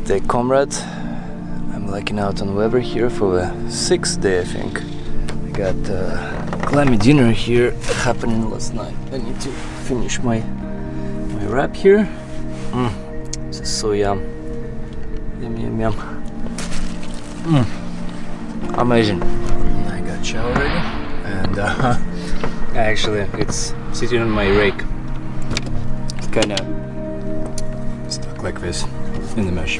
day, comrades. I'm lucking out on weather here for the 6th day, I think. I got clammy dinner here happening last night. I need to finish my wrap here. This is so yum. Yum, yum, yum. Amazing. I got shower ready, and actually it's sitting on my rake. It's kinda stuck like this in the mesh.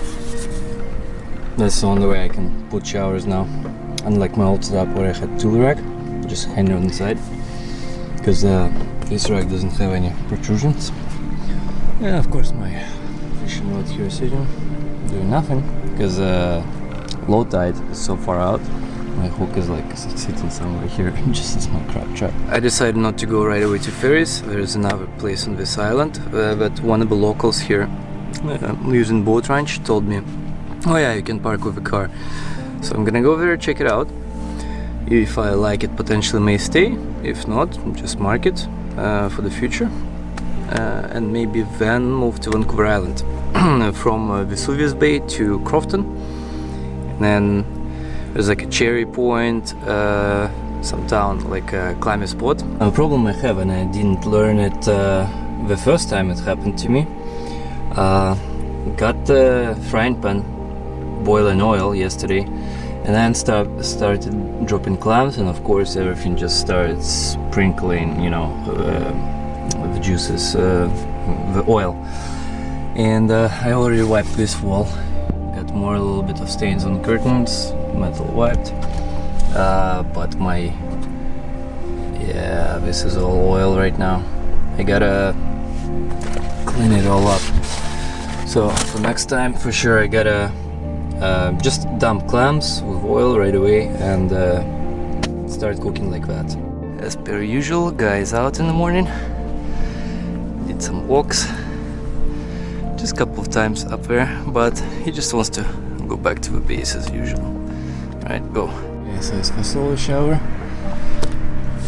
That's the only way I can put showers now, unlike my old setup where I had tool rack just hanging on the side, because this rack doesn't have any protrusions. And of course my fishing rod here sitting doing nothing, because low tide is so far out. My hook is like sitting somewhere here, just as my crab trap. I decided not to go right away to Ferries. There is another place on this island, but one of the locals here using boat ranch told me, oh yeah, you can park with a car. So I'm gonna go there, check it out. If I like it, potentially may stay. If not, just mark it for the future. And maybe then move to Vancouver Island from Vesuvius Bay to Crofton. And then there's like a cherry point, some town like a clammy spot. A problem I have, and I didn't learn it the first time it happened to me. Got the frying pan boiling oil yesterday, and then started dropping clams, and of course everything just started sprinkling, you know, the juices, the oil. And I already wiped this wall. Got more a little bit of stains on the curtains, metal wiped, but this is all oil right now. I gotta clean it all up. So for next time, for sure, I gotta just dump clams with oil right away and start cooking like that. As per usual, guys out in the morning. Did some walks, just a couple of times up there, but he just wants to go back to the base as usual. Alright, go. Yeah, so it's my solo shower.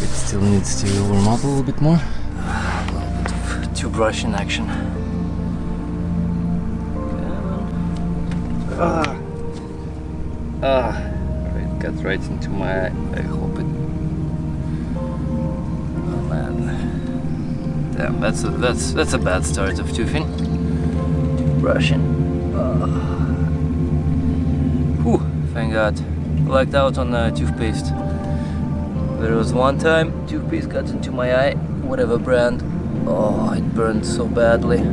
It still needs to warm up a little bit more. A little bit of tube brushing action. It got right into my eye. I hope it. Oh man, damn, that's a bad start of toothing. Brushing. Whew, thank God. Blacked out on toothpaste. There was one time toothpaste got into my eye, whatever brand. Oh, it burned so badly.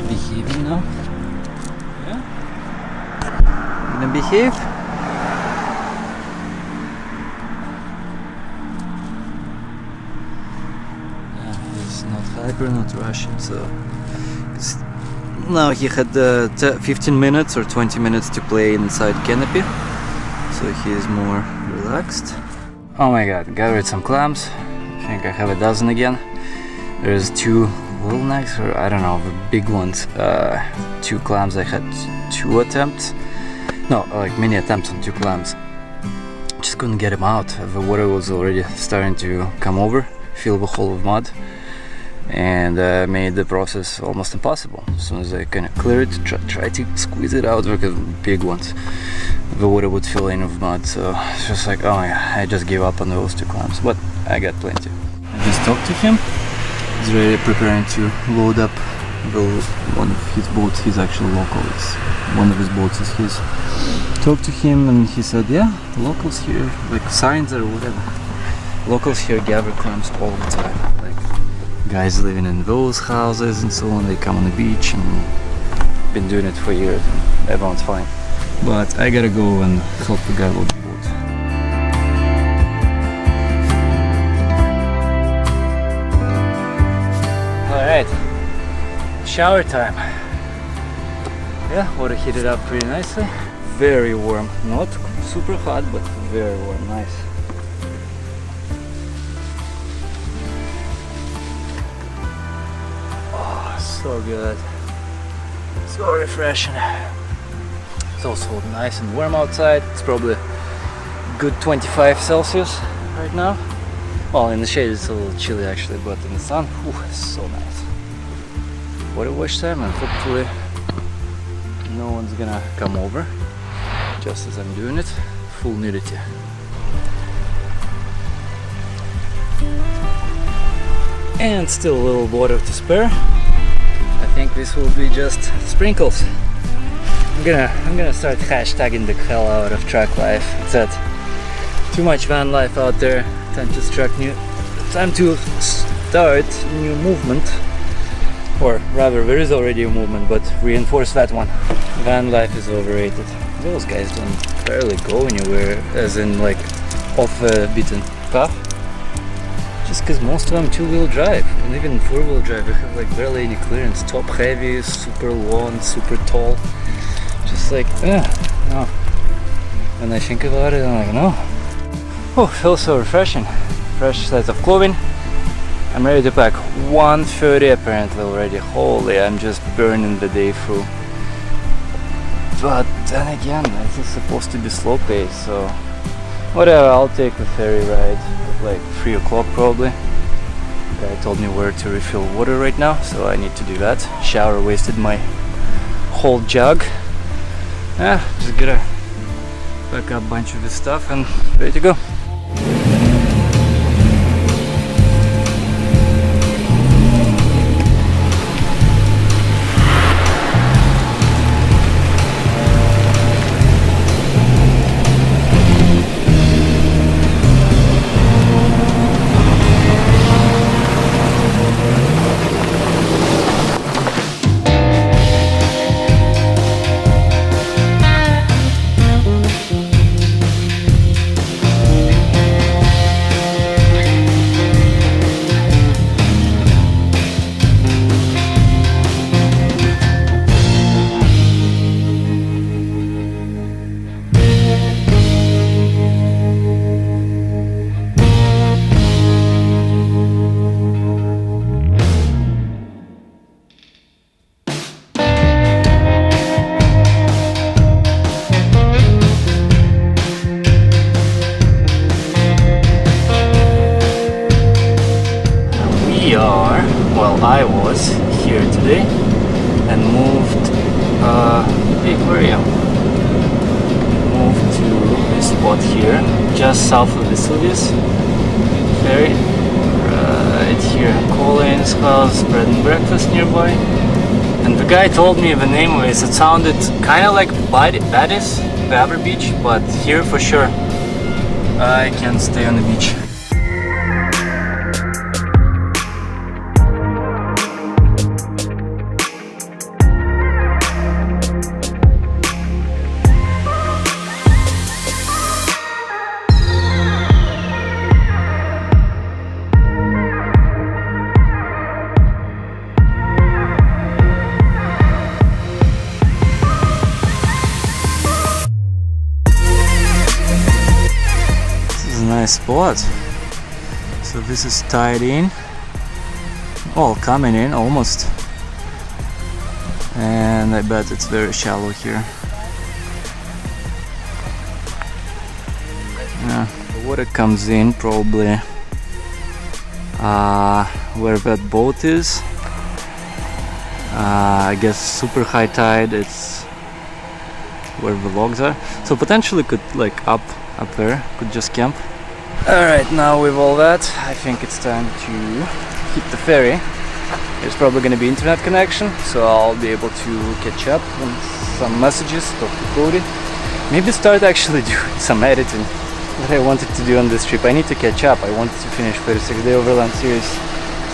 Behaving now? Yeah? Gonna behave? Not hyper, not rushing, so now he had 15 minutes or 20 minutes to play inside canopy, so he is more relaxed. Oh my god, gathered some clams. I think I have a dozen again. There's two little necks, or I don't know, the big ones. Two clams. I had 2 attempts, no, like mini attempts on 2 clams. Just couldn't get them out. The water was already starting to come over, fill the hole with mud, and made the process almost impossible. As soon as I kind of clear it, try to squeeze it out, because big ones, the water would fill in with mud. So it's just like, oh yeah, I just gave up on those 2 clams, but I got plenty. I just talked to him. He's ready, preparing to load up one of his boats. He's actually local. One of his boats is his. Talked to him and he said, yeah, locals here, like signs or whatever. Locals here gather clams all the time. Like guys living in those houses and so on, they come on the beach and been doing it for years and everyone's fine. But I gotta go and help the guy load the boat. Alright, shower time. Yeah, water heated up pretty nicely. Very warm, not super hot, but very warm, nice. Oh, so good. So refreshing. It's also nice and warm outside. It's probably good 25 Celsius right now. Well, in the shade it's a little chilly actually, but in the sun, it's so nice. What a wash time, and hopefully no one's gonna come over just as I'm doing it. Full nudity. And still a little water to spare. I think this will be just sprinkles. I'm gonna start hashtagging the hell out of truck life. It's that too much van life out there. Time to start new movement. Or rather, there is already a movement, but reinforce that one. Van life is overrated. Those guys don't barely go anywhere, as in like off a beaten path. Just because most of them two-wheel drive, and even four-wheel drive, they have like barely any clearance. Top heavy, super long, super tall. Just like, no. When I think about it, I'm like, no. Oh, feels so refreshing. Fresh set of clothing. I'm ready to pack 1:30 apparently already. Holy, I'm just burning the day through. But then again, this is supposed to be slow pace, so whatever, I'll take the ferry ride at like 3 o'clock probably. The guy told me where to refill water right now, so I need to do that. Shower wasted my whole jug. Just gotta pack up a bunch of this stuff and ready to go. I was here today and moved moved to this spot here just south of the Vesuvius ferry, right here. Colin's house, bread and breakfast nearby, and the guy told me the name of it. It sounded kind of like Badis, the other beach, but here for sure I can stay on the beach. Nice spot. So this is tied in, well, coming in almost, and I bet it's very shallow here. Yeah, the water comes in probably where that boat is. I guess super high tide, it's where the logs are, so potentially could like up there, could just camp. Alright, now with all that, I think it's time to hit the ferry. There's probably going to be internet connection, so I'll be able to catch up on some messages, talk to Cody. Maybe start actually doing some editing that I wanted to do on this trip. I need to catch up. I wanted to finish 36-day Overland series.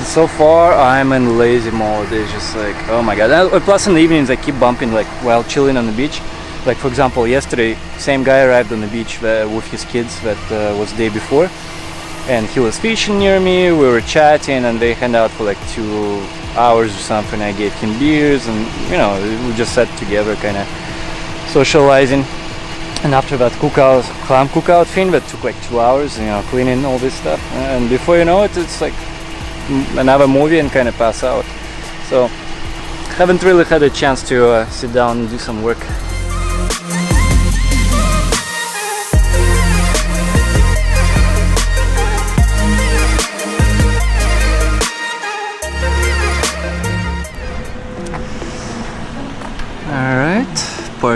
So far I'm in lazy mode. It's just like, oh my god. And plus in the evenings I keep bumping like while chilling on the beach. Like for example, yesterday, same guy arrived on the beach with his kids that was the day before, and he was fishing near me, we were chatting, and they hung out for like 2 hours or something. I gave him beers, and you know, we just sat together kind of socializing. And after that clam cookout thing that took like 2 hours, you know, cleaning all this stuff, and before you know it, it's like another movie and kind of pass out. So haven't really had a chance to sit down and do some work.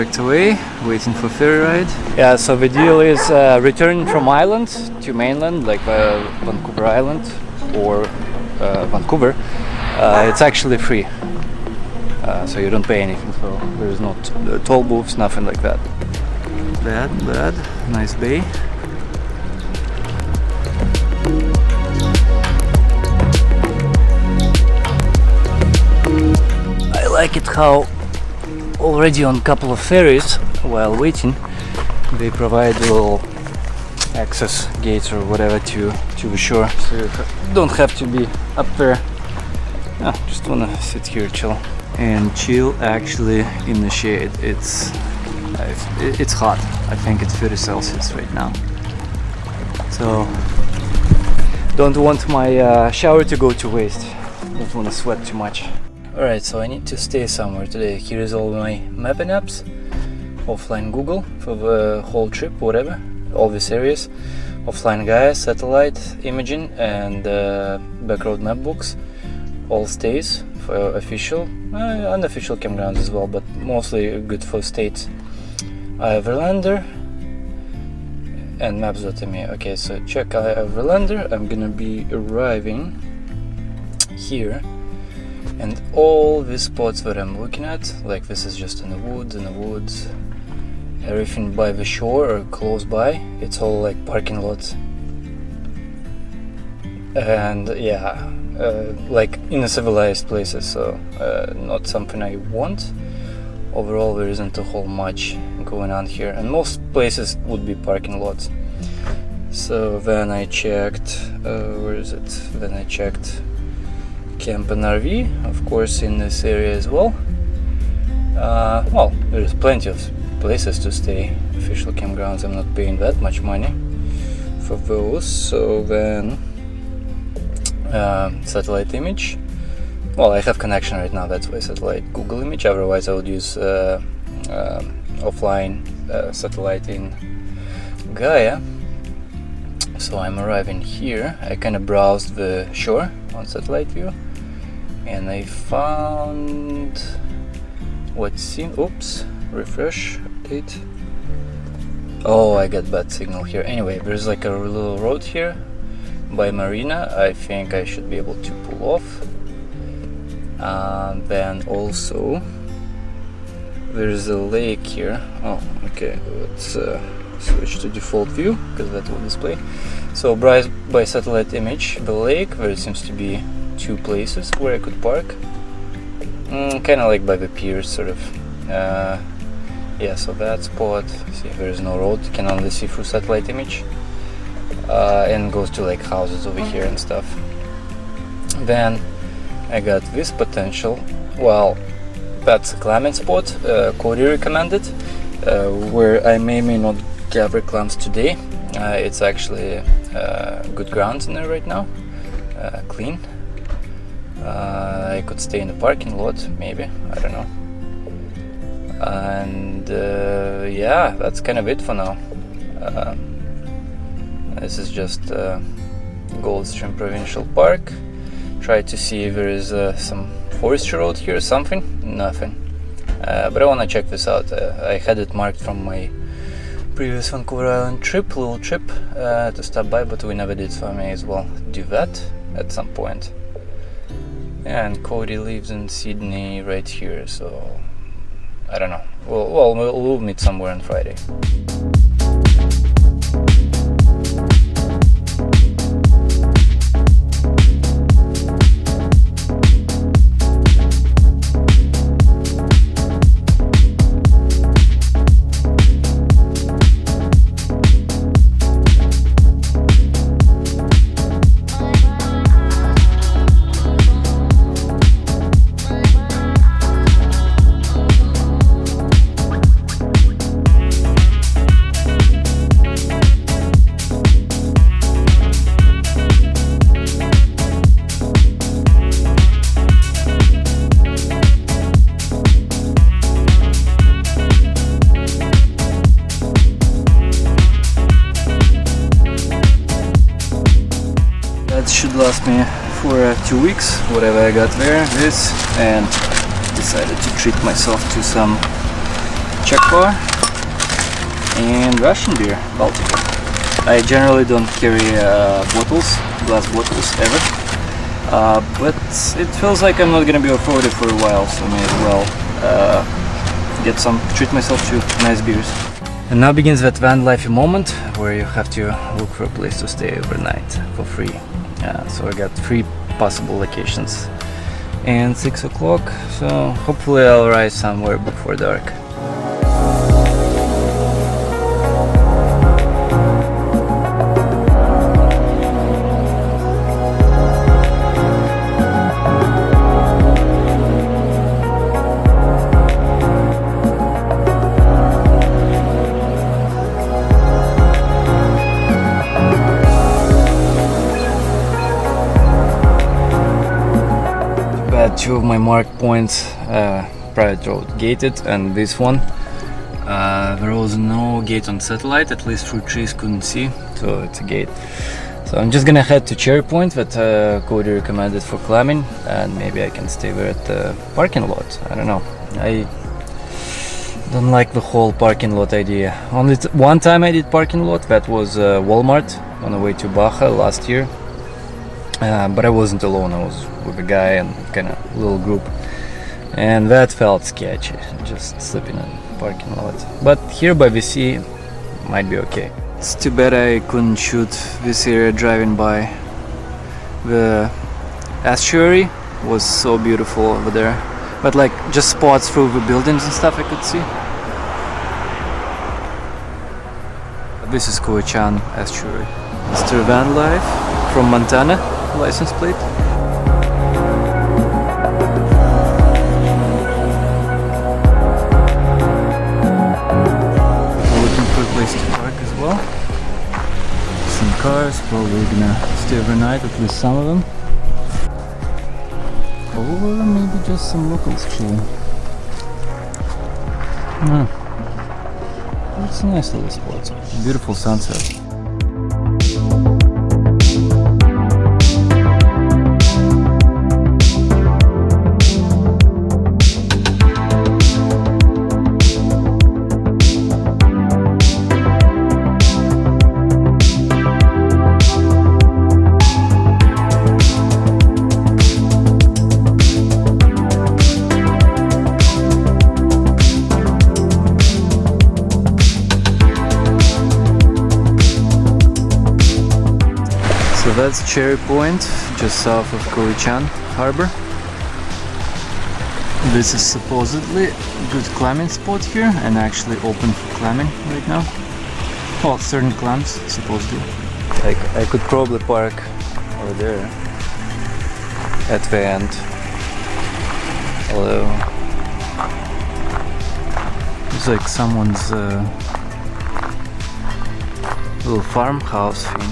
parked away, waiting for ferry ride. Yeah, so the deal is returning from island to mainland, like Vancouver Island or Vancouver. It's actually free, so you don't pay anything. So there's no toll booths, nothing like that. Bad, nice bay. I like it how already on a couple of ferries, while waiting, they provide little access gates or whatever to the shore, so you don't have to be up there. Just wanna sit here, chill, and chill actually in the shade. It's hot. I think it's 30 Celsius right now, so don't want my shower to go to waste. Don't want to sweat too much. Alright, so I need to stay somewhere today. Here is all my mapping apps, offline Google for the whole trip, whatever, all these areas, offline Gaia, satellite imaging, and backroad map books. All stays for official, unofficial campgrounds as well, but mostly good for states. Overlander and maps.me. Okay, so check Overlander. I'm gonna be arriving here. And all these spots that I'm looking at, like this is just in the woods, everything by the shore or close by, it's all like parking lots. And yeah, like in the civilized places, so not something I want. Overall, there isn't a whole much going on here, and most places would be parking lots. So then I checked, where is it? Then I checked camp and RV, of course, in this area as well. Well, there's plenty of places to stay, official campgrounds. I'm not paying that much money for those. So then satellite image. Well, I have connection right now, that's why satellite Google image, otherwise I would use offline satellite in Gaia. So I'm arriving here. I kind of browsed the shore on satellite view, and I found what seemed, oops, refresh, update. Oh, I got bad signal here. Anyway, there's like a little road here by marina. I think I should be able to pull off. Then also there's a lake here. Oh, okay, let's switch to default view because that will display. So by satellite image, the lake, there seems to be two places where I could park, kind of like by the piers, sort of. Yeah, so that spot, see, there is no road, you can only see through satellite image, and goes to like houses over here and stuff. Then I got this potential, well, that's a clamming spot, Cody recommended, where I may not gather clams today. It's actually good grounds in there right now, clean. I could stay in the parking lot, maybe, I don't know. And yeah, that's kind of it for now. This is just Goldstream Provincial Park. Try to see if there is some forestry road here or something. Nothing. But I want to check this out. I had it marked from my previous Vancouver Island trip, little trip, to stop by, but we never did, so I may as well do that at some point. And Cody lives in Sydney right here, so I don't know. We'll meet somewhere on Friday. Should last me for 2 weeks, whatever I got there, this, and decided to treat myself to some Czech bar, and Russian beer, Baltic. I generally don't carry glass bottles ever, but it feels like I'm not gonna be off-roading for a while, so may as well treat myself to nice beers. And now begins that van life moment where you have to look for a place to stay overnight for free. So I got 3 possible locations and 6 o'clock, so hopefully I'll arrive somewhere before dark. Two of my marked points, private road gated, and this one there was no gate on satellite, at least through trees couldn't see, so it's a gate. So I'm just gonna head to Cherry Point that Cody recommended for clamming, and maybe I can stay there at the parking lot. I don't know, I don't like the whole parking lot idea. Only one time I did parking lot, that was Walmart on the way to Baja last year. But I wasn't alone, I was with a guy and kind of little group, and that felt sketchy, just sleeping in the parking lot. But here by the sea might be okay. It's too bad I couldn't shoot this area driving by. The estuary was so beautiful over there, but like just spots through the buildings and stuff I could see. This is Cowichan estuary. Mr. Van Life from Montana. License plate. We're looking for a place to park as well. Some cars, probably gonna stay overnight, at least some of them. Or maybe just some locals chilling. It's a nice little spot. Beautiful sunset. So that's Cherry Point, just south of Cowichan Harbor. This is supposedly a good clamming spot here, and actually open for clamming right now. Well, certain clams, supposedly. I could probably park over there at the end. Although it's like someone's little farmhouse thing.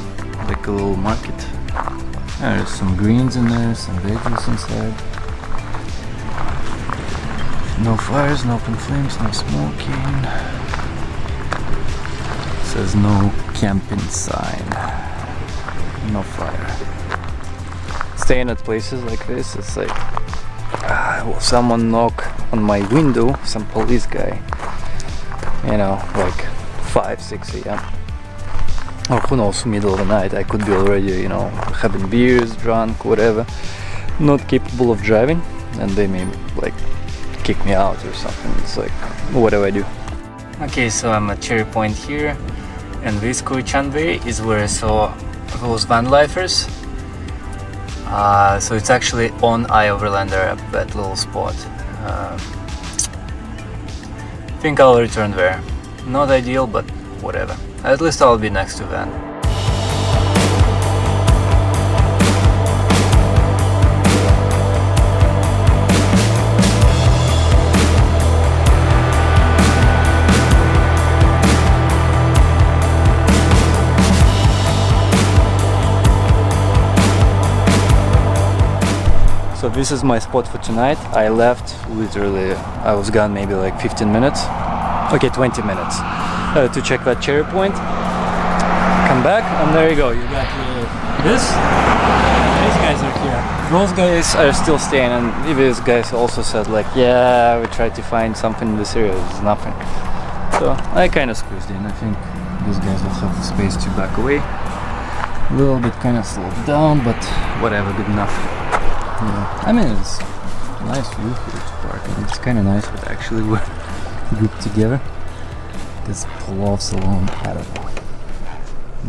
Like a little market. There's some greens in there, some veggies inside. No fires, no open flames, no smoking. It says no camping sign. No fire. Staying at places like this, it's like someone knock on my window, some police guy. You know, like 5-6 a.m. Or who knows, middle of the night, I could be already, you know, having beers, drunk, whatever, not capable of driving, and they may like kick me out or something. It's like, what do I do? Okay, so I'm at Cherry Point here, and this Cowichan Bay is where I saw those van lifers. So it's actually on Overlander, that little spot. I think I'll return there. Not ideal, but whatever. At least I'll be next to Van. So this is my spot for tonight. I left literally, I was gone maybe like 15 minutes. Okay, 20 minutes. To check that Cherry Point, come back, and there you go, you got this, These guys are here. Those guys are still staying, and these guys also said like, yeah, we tried to find something in this area, there's nothing. So I kind of squeezed in. I think these guys will have the space to back away. A little bit kind of slowed down, but whatever, good enough. Yeah. I mean, it's a nice view here to park, and it's kind of nice that actually we're grouped together. Because pull-offs alone, I don't know.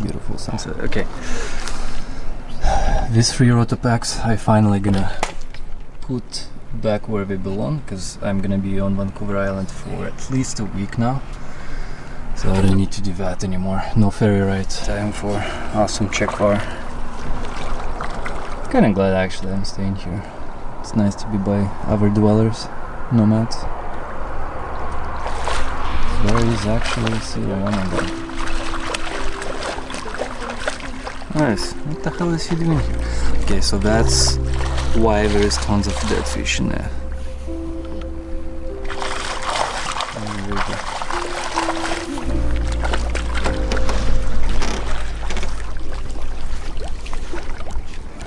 Beautiful sunset. Okay. These 3 roto packs I finally gonna put back where they belong, because I'm gonna be on Vancouver Island for at least a week now. So I don't need to do that anymore. No ferry ride. Time for awesome check bar. Kinda glad actually I'm staying here. It's nice to be by other dwellers, nomads. There is actually still one of them. Nice. What the hell is he doing here? Okay, so that's why there is tons of dead fish in there.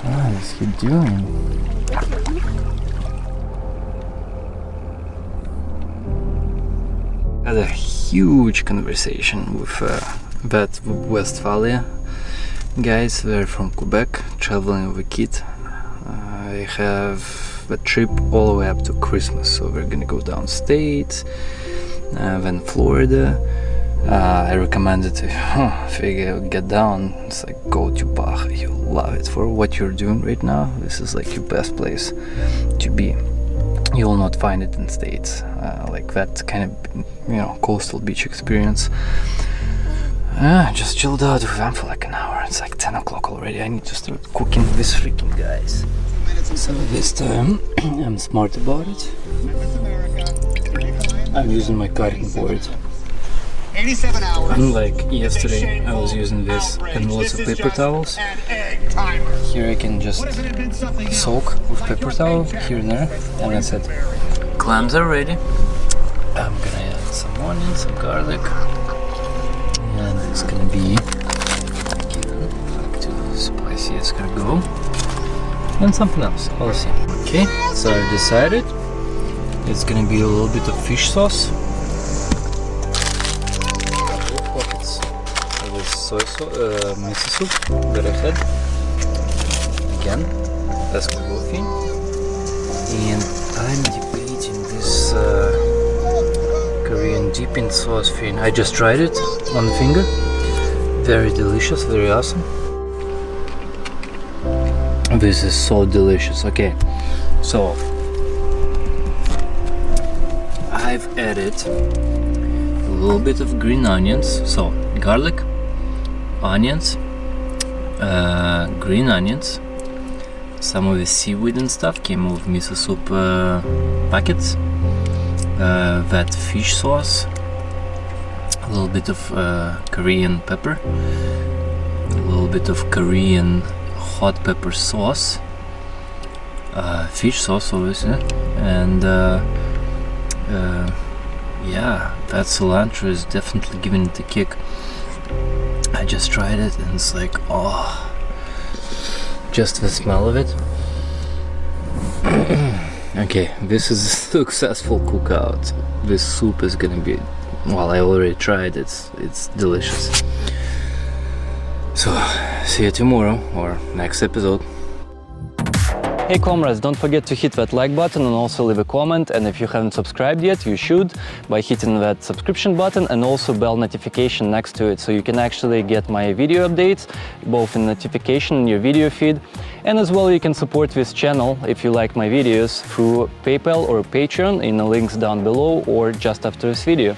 What is he doing? Had a huge conversation with that Westphalia guys. They're from Quebec, traveling with a kid. I have a trip all the way up to Christmas, so we're gonna go downstate, then Florida. I recommended to if you get down, it's like go to Baja. You'll love it. For what you're doing right now, this is like your best place to be. You will not find it in States, like that kind of, you know, coastal beach experience. Just chilled out with them for like an hour. It's like 10 o'clock already. I need to start cooking these freaking guys. So this time I'm smart about it. I'm using my cutting board. 87 hours. Unlike yesterday, I was using this and lots of paper towels. Here I can just soak with paper towel here and there, and that's it. Clams are ready. I'm gonna add some onion, some garlic, and it's gonna be again back to spicy it's gonna go, and something else. I'll see. Okay, so I decided it's gonna be a little bit of fish sauce. Soy miso soup that I had again, as coffee, and I'm debating this Korean dipping sauce thing. I just tried it on the finger. Very delicious, very awesome. This is so delicious. Okay, so I've added a little bit of green onions, so garlic, onions, green onions, some of the seaweed and stuff came with miso soup packets, that fish sauce, a little bit of Korean pepper, a little bit of Korean hot pepper sauce, fish sauce obviously, and yeah, that cilantro is definitely giving it a kick. I just tried it and it's like, oh, just the smell of it. Okay, this is a successful cookout. This soup is gonna be, well, I already tried it, it's delicious. So, see you tomorrow or next episode. Hey comrades, don't forget to hit that like button and also leave a comment, and if you haven't subscribed yet, you should by hitting that subscription button and also bell notification next to it, so you can actually get my video updates both in notification in your video feed, and as well you can support this channel if you like my videos through PayPal or Patreon in the links down below or just after this video.